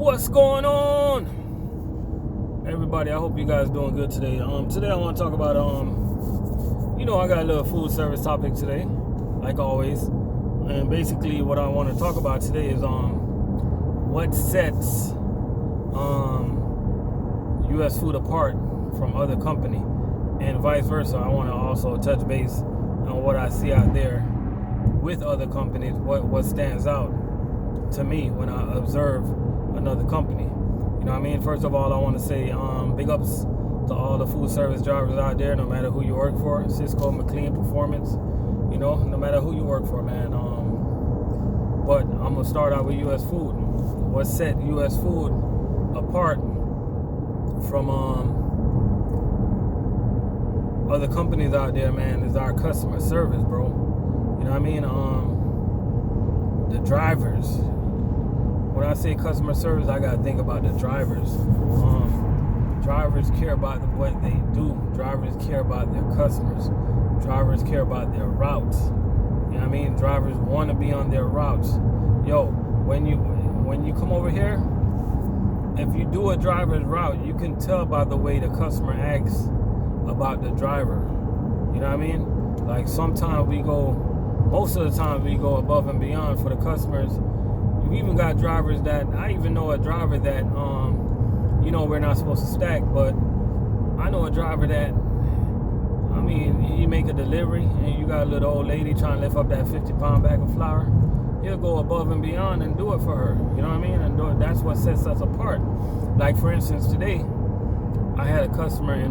What's going on, everybody? I hope you guys doing good today. Today I want to talk about I got a little food service topic today, like always. And basically, what I want to talk about today is what sets U.S. food apart from other company, and vice versa. I want to also touch base on what I see out there with other companies. What stands out to me when I observe another company. You know what I mean? First of all, I want to say big ups to all the food service drivers out there, no matter who you work for, Sysco, McLane, Performance, no matter who you work for, man. But I'm going to start out with U.S. food. What set U.S. food apart from other companies out there, man, is our customer service, bro. You know what I mean? The drivers. When I say customer service, I gotta think about the drivers. Drivers care about what they do. Drivers care about their customers. Drivers care about their routes. You know what I mean? Drivers want to be on their routes. Yo, when you come over here, if you do a driver's route, you can tell by the way the customer acts about the driver. You know what I mean? Like sometimes most of the time we go above and beyond for the customers. You even got drivers that, I even know a driver that, we're not supposed to stack, but I know a driver that, you make a delivery and you got a little old lady trying to lift up that 50-pound bag of flour. He'll go above and beyond and do it for her. You know what I mean? And that's what sets us apart. Like, for instance, today, I had a customer in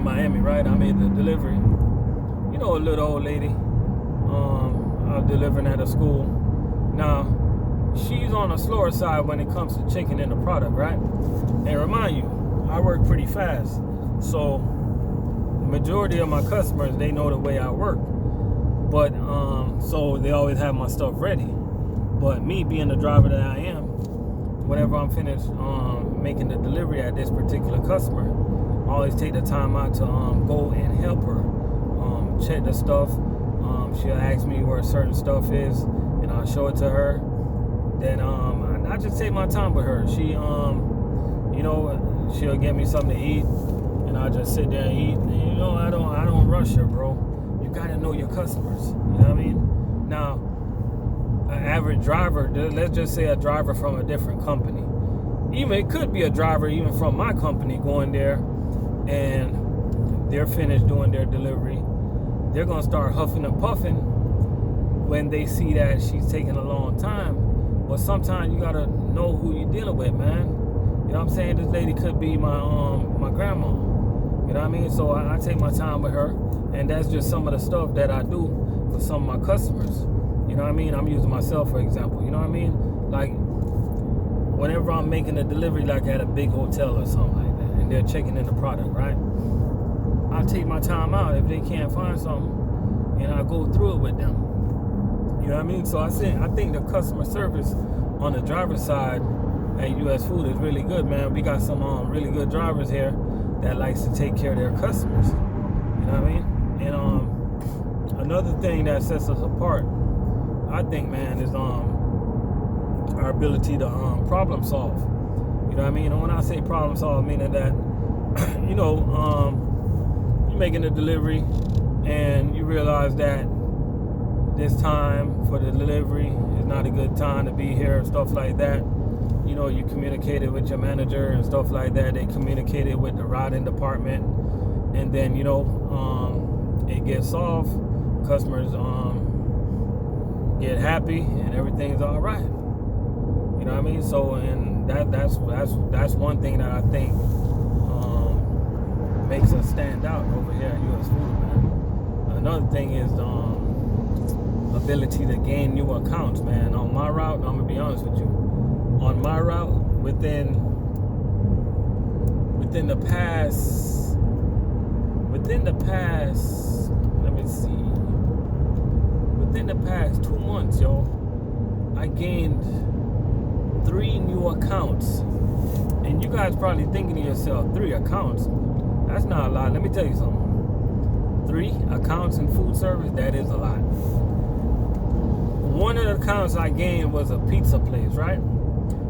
Miami, right? I made the delivery. A little old lady. I was delivering at a school. Now, she's on the slower side when it comes to checking in the product, right? And remind you, I work pretty fast. So, the majority of my customers, they know the way I work. But, so they always have my stuff ready. But me being the driver that I am, whenever I'm finished making the delivery at this particular customer, I always take the time out to go and help her. Check the stuff. She'll ask me where certain stuff is, and I'll show it to her. Then I just take my time with her. She, she'll get me something to eat, and I'll just sit there and eat. And, I don't rush her, bro. You gotta know your customers. You know what I mean? Now, an average driver, let's just say a driver from a different company. Even it could be a driver even from my company going there, and they're finished doing their delivery. They're going to start huffing and puffing when they see that she's taking a long time. But sometimes you got to know who you're dealing with, man. You know what I'm saying? This lady could be my grandma. You know what I mean? So I take my time with her. And that's just some of the stuff that I do for some of my customers. You know what I mean? I'm using myself, for example. You know what I mean? Like, whenever I'm making a delivery, like at a big hotel or something like that, and they're checking in the product, right? I take my time out if they can't find something, and I go through it with them. You know what I mean? So I think the customer service on the driver's side at U.S. Food is really good, man. We got some really good drivers here that likes to take care of their customers. You know what I mean? And another thing that sets us apart, I think, man, is our ability to problem solve. You know what I mean? And when I say problem solve, meaning that you're making a delivery and you realize that this time for the delivery is not a good time to be here and stuff like that. You communicated with your manager and stuff like that. They communicated with the routing department, and then it gets solved. Customers get happy and everything's all right. You know what I mean? So, and that's one thing that I think makes us stand out over here at U.S. Food, man. Another thing is ability to gain new accounts, man. On my route, I'm gonna be honest with you. On my route, within the past, let me see, within the past 2 months, yo, I gained 3 new accounts. And you guys probably thinking to yourself, 3 accounts? That's not a lot. Let me tell you something. 3 accounts in food service, that is a lot. one of the accounts I gained was a pizza place, right?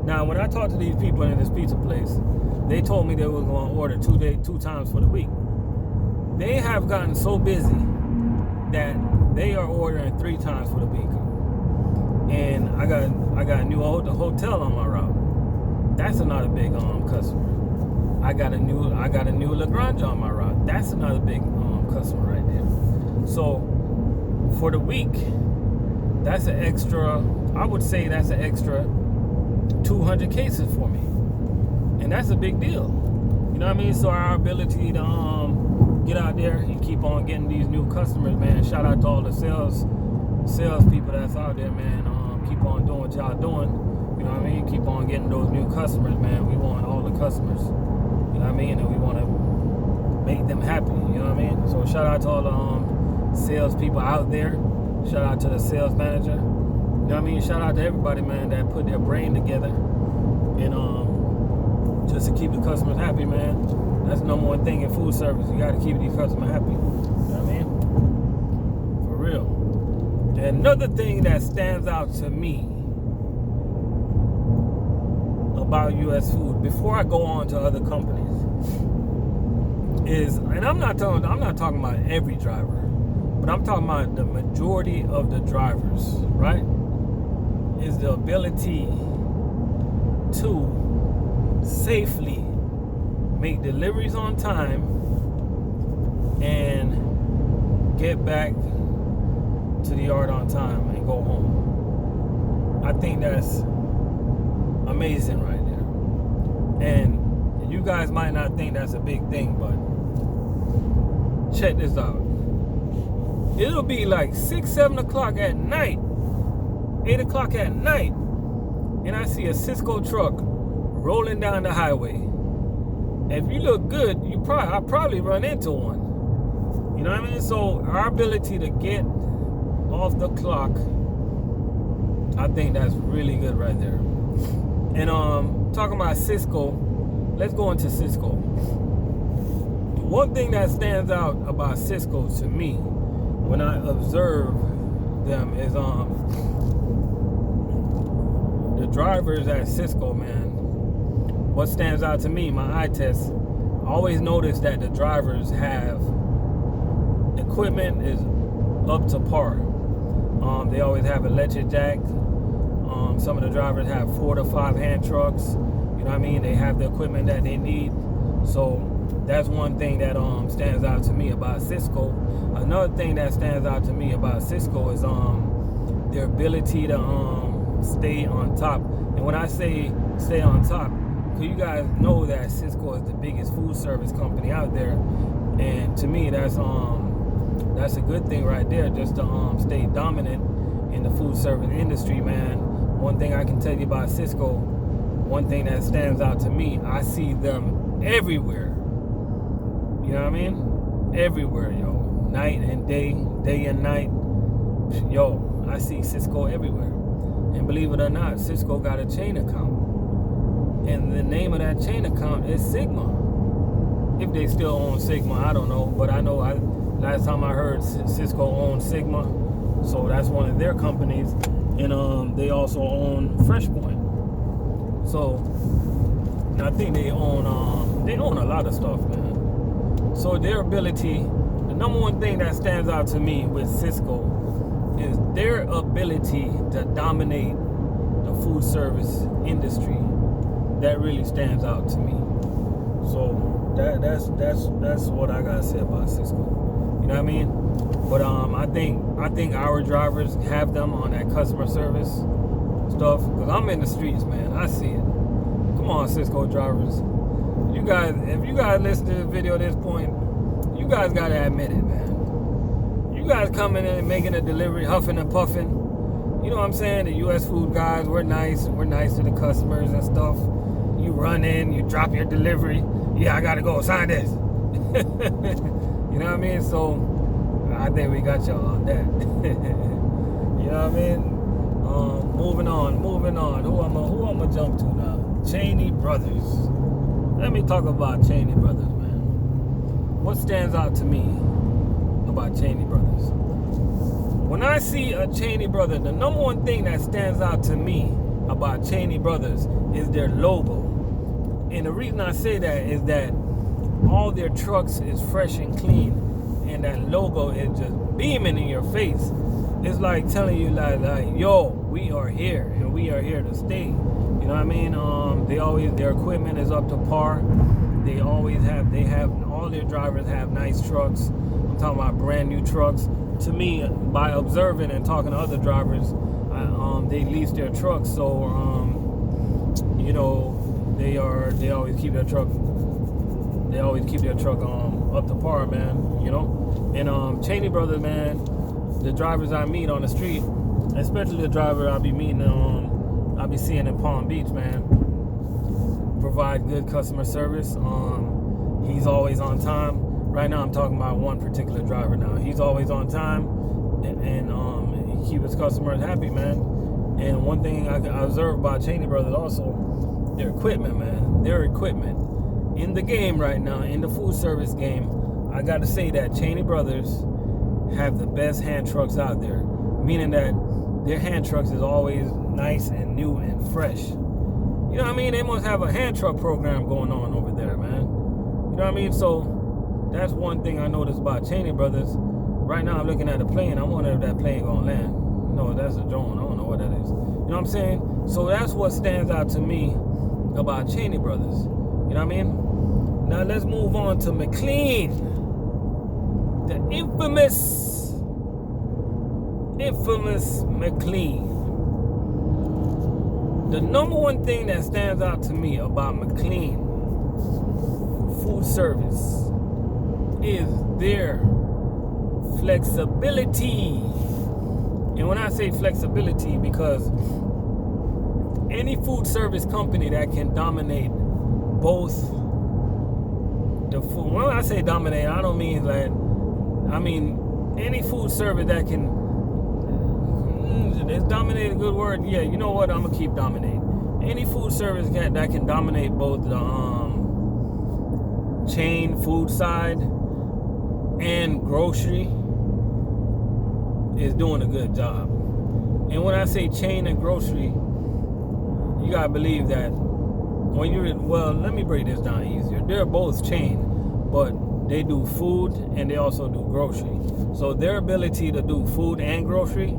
Now, when I talked to these people in this pizza place, they told me they were going to order 2 times for the week. They have gotten so busy that they are ordering 3 times for the week. And I got a new hotel on my route. That's another big customer. I got a new Lagrange on my route. That's another big customer right there. So for the week, that's an extra. I would say that's an extra 200 cases for me, and that's a big deal. You know what I mean? So our ability to get out there and keep on getting these new customers, man. Shout out to all the sales people that's out there, man. Keep on doing what y'all doing. You know what I mean? Keep on getting those new customers, man. We want all the customers. You know what I mean? And we want to make them happy. You know what I mean? So shout out to all the sales people out there. Shout out to the sales manager. You know what I mean? Shout out to everybody, man, that put their brain together and just to keep the customers happy, man. That's the number one thing in food service. You got to keep these customers happy. You know what I mean? For real. And another thing that stands out to me about U.S. food, before I go on to other companies, is, and I'm not talking about every driver, but I'm talking about the majority of the drivers, right? Is the ability to safely make deliveries on time and get back to the yard on time and go home. I think that's amazing right there. And you guys might not think that's a big thing, but check this out. It'll be like 6, 7 o'clock at night, 8 o'clock at night, and I see a Sysco truck rolling down the highway. If you look good, I'll probably run into one. You know what I mean? So our ability to get off the clock, I think that's really good right there. And talking about Sysco, let's go into Sysco. One thing that stands out about Sysco to me when I observe them is the drivers at Sysco, man. What stands out to me, my eye test, I always notice that the drivers have equipment is up to par. They always have electric jack. Some of the drivers have 4 to 5 hand trucks. You know what I mean? They have the equipment that they need. So that's one thing that stands out to me about Sysco. Another thing that stands out to me about Sysco is their ability to stay on top. And when I say stay on top, because you guys know that Sysco is the biggest food service company out there, and to me that's a good thing right there, just to stay dominant in the food service industry, man. One thing I can tell you about Sysco, one thing that stands out to me, I see them everywhere. You know what I mean? Everywhere, yo. Night and day, day and night. Yo, I see Sysco everywhere. And believe it or not, Sysco got a chain account. And the name of that chain account is Sigma. If they still own Sigma, I don't know. But I know last time I heard Sysco owned Sigma. So that's one of their companies. And they also own FreshPoint. So I think they own a lot of stuff, man. So their ability, the number one thing that stands out to me with Sysco is their ability to dominate the food service industry. That really stands out to me. So that's what I gotta say about Sysco. You know what I mean? But I think our drivers have them on that customer service stuff. Cause I'm in the streets, man. I see it. Come on, Sysco drivers. You guys, if you guys listen to the video at this point, you guys gotta admit it, man. You guys coming in and making a delivery, huffing and puffing. You know what I'm saying? The U.S. food guys, we're nice to the customers and stuff. You run in, you drop your delivery. Yeah, I gotta go sign this. You know what I mean? So I think we got y'all on that. You know what I mean? Moving on. Who I'm gonna jump to now? Chaney Brothers. Let me talk about Chaney Brothers, man. What stands out to me about Chaney Brothers? when I see a Chaney Brothers, the number one thing that stands out to me about Chaney Brothers is their logo. And the reason I say that is that all their trucks is fresh and clean, and that logo is just beaming in your face. It's like telling you like yo, we are here and we are here to stay. You know what I mean? Their equipment is up to par. They all their drivers have nice trucks. I'm talking about brand new trucks. To me, by observing and talking to other drivers, they lease their trucks, so you know, they always keep their truck up to par, man. You know, and Chaney Brothers, man, the drivers I meet on the street, especially the driver I'll be meeting, I'll be seeing in Palm Beach, man, provide good customer service. He's always on time. Right now I'm talking about one particular driver now. He's always on time, and he keeps his customers happy, man. And one thing I observed about Chaney Brothers also, their equipment, man. Their equipment. In the game right now, in the food service game, I got to say that Chaney Brothers have the best hand trucks out there. Meaning that their hand trucks is always nice and new and fresh. You know what I mean? They must have a hand truck program going on over there, man. You know what I mean? So that's one thing I noticed about Chaney Brothers. Right now I'm looking at the plane. I wonder if that plane gonna land. No, that's a drone. I don't know what that is. You know what I'm saying? So that's what stands out to me about Chaney Brothers. You know what I mean? Now let's move on to McLane. The infamous McLane. The number one thing that stands out to me about McLane food service is their flexibility. And when I say flexibility, because any food service company that can dominate both the food, when I say dominate, I don't mean like, I mean any food service that can, is dominate a good word? Yeah, you know what, I'm gonna keep dominating. Any food service that can dominate both the chain food side and grocery is doing a good job. And when I say chain and grocery, you gotta believe that when you're let me break this down easier. They're both chain, but they do food and they also do grocery. So their ability to do food and grocery,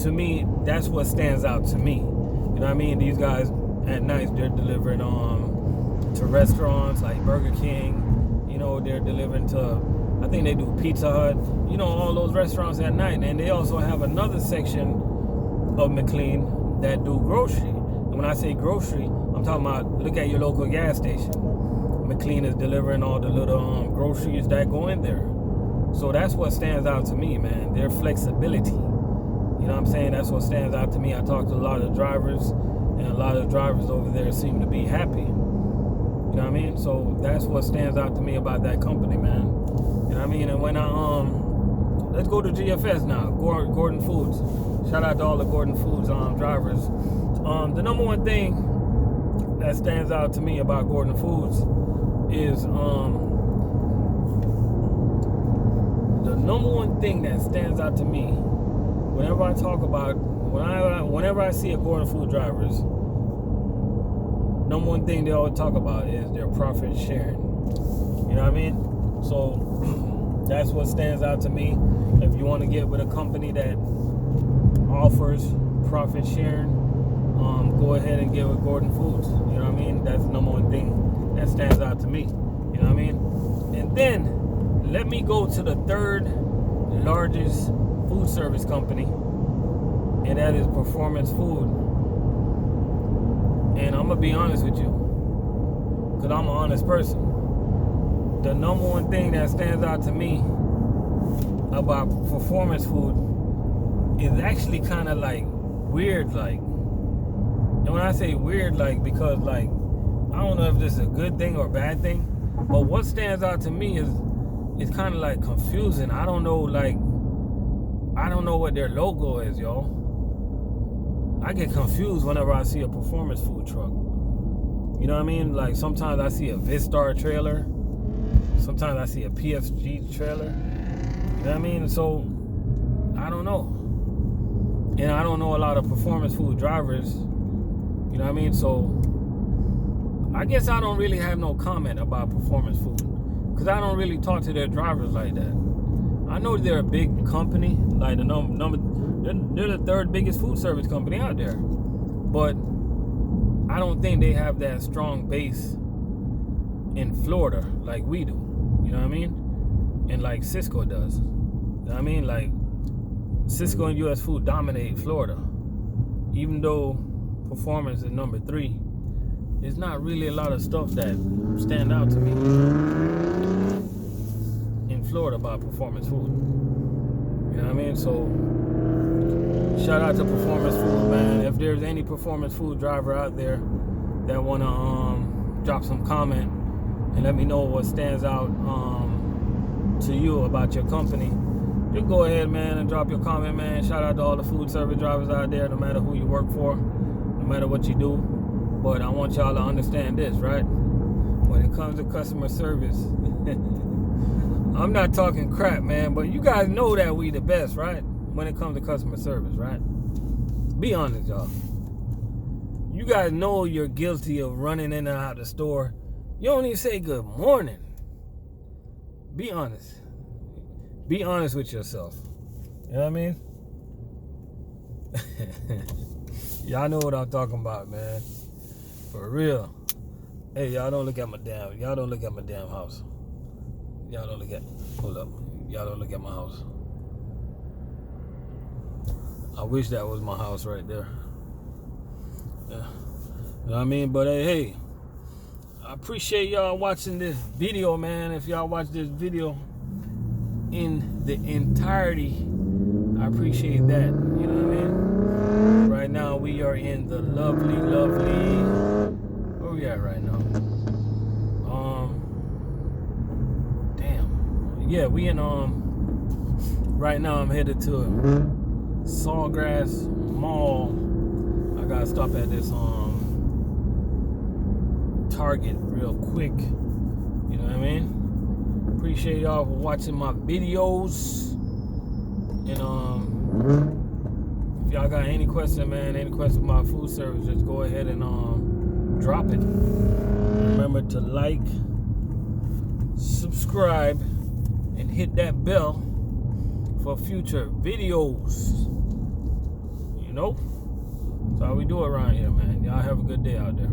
to me, that's what stands out to me. You know what I mean? These guys at night, they're delivering to restaurants like Burger King. You know, they're delivering to, I think they do Pizza Hut. You know, all those restaurants at night. And they also have another section of McLane that do grocery. And when I say grocery, I'm talking about, look at your local gas station. McLane is delivering all the little groceries that go in there. So that's what stands out to me, man. Their flexibility. You know what I'm saying? That's what stands out to me. I talked to a lot of drivers, and a lot of drivers over there seem to be happy. You know what I mean? So that's what stands out to me about that company, man. You know what I mean? And when let's go to GFS now, Gordon Foods. Shout out to all the Gordon Foods drivers. The number one thing that stands out to me about Gordon Foods is the number one thing that stands out to me whenever I talk about, whenever I see a Gordon Food drivers, number one thing they always talk about is their profit sharing. You know what I mean? So that's what stands out to me. If you want to get with a company that offers profit sharing, go ahead and get with Gordon Foods. You know what I mean? That's the number one thing that stands out to me. You know what I mean? And then let me go to the third largest food service company, and that is Performance Food. And I'm gonna be honest with you, because I'm an honest person. The number one thing that stands out to me about Performance Food is actually kind of like weird, like. And when I say weird, like, because like, I don't know if this is a good thing or a bad thing, but what stands out to me is it's kind of like confusing. I don't know what their logo is, y'all. I get confused whenever I see a Performance Food truck. You know what I mean? Like sometimes I see a Vistar trailer. Sometimes I see a PFG trailer. You know what I mean? So I don't know. And I don't know a lot of performance food drivers. You know what I mean? So I guess I don't really have no comment about performance food, because I don't really talk to their drivers like that. I know they're a big company, like they're the third biggest food service company out there, but I don't think they have that strong base in Florida like we do. You know what I mean? And like Sysco does. You know what I mean? Like Sysco and US Food dominate Florida, even though performance is number 3. There's not really a lot of stuff that stand out to me in Florida about performance food. You know what I mean? So shout out to performance food, man. If there's any performance food driver out there that wanna drop some comment and let me know what stands out to you about your company, just go ahead, man, and drop your comment, man. Shout out to all the food service drivers out there, no matter who you work for, no matter what you do. But I want y'all to understand this, right? When it comes to customer service, I'm not talking crap, man, but you guys know that we the best, right? When it comes to customer service, right? Be honest, y'all. You guys know you're guilty of running in and out of the store. You don't even say good morning. Be honest. Be honest with yourself. You know what I mean? Y'all know what I'm talking about, man. For real. Hey, y'all don't look at my damn house. Y'all don't look at my house. I wish that was my house right there. Yeah. You know what I mean? But hey, I appreciate y'all watching this video, man. If y'all watch this video in the entirety, I appreciate that. You know what I mean? Right now we are in the lovely, where we at right now? Yeah, we in right now I'm headed to Sawgrass Mall. I gotta stop at this Target real quick. You know what I mean? Appreciate y'all for watching my videos. And if y'all got any question, man, any question about food service, just go ahead and drop it. Remember to like, subscribe, and hit that bell for future videos. You know? That's how we do it around here, man. Y'all have a good day out there.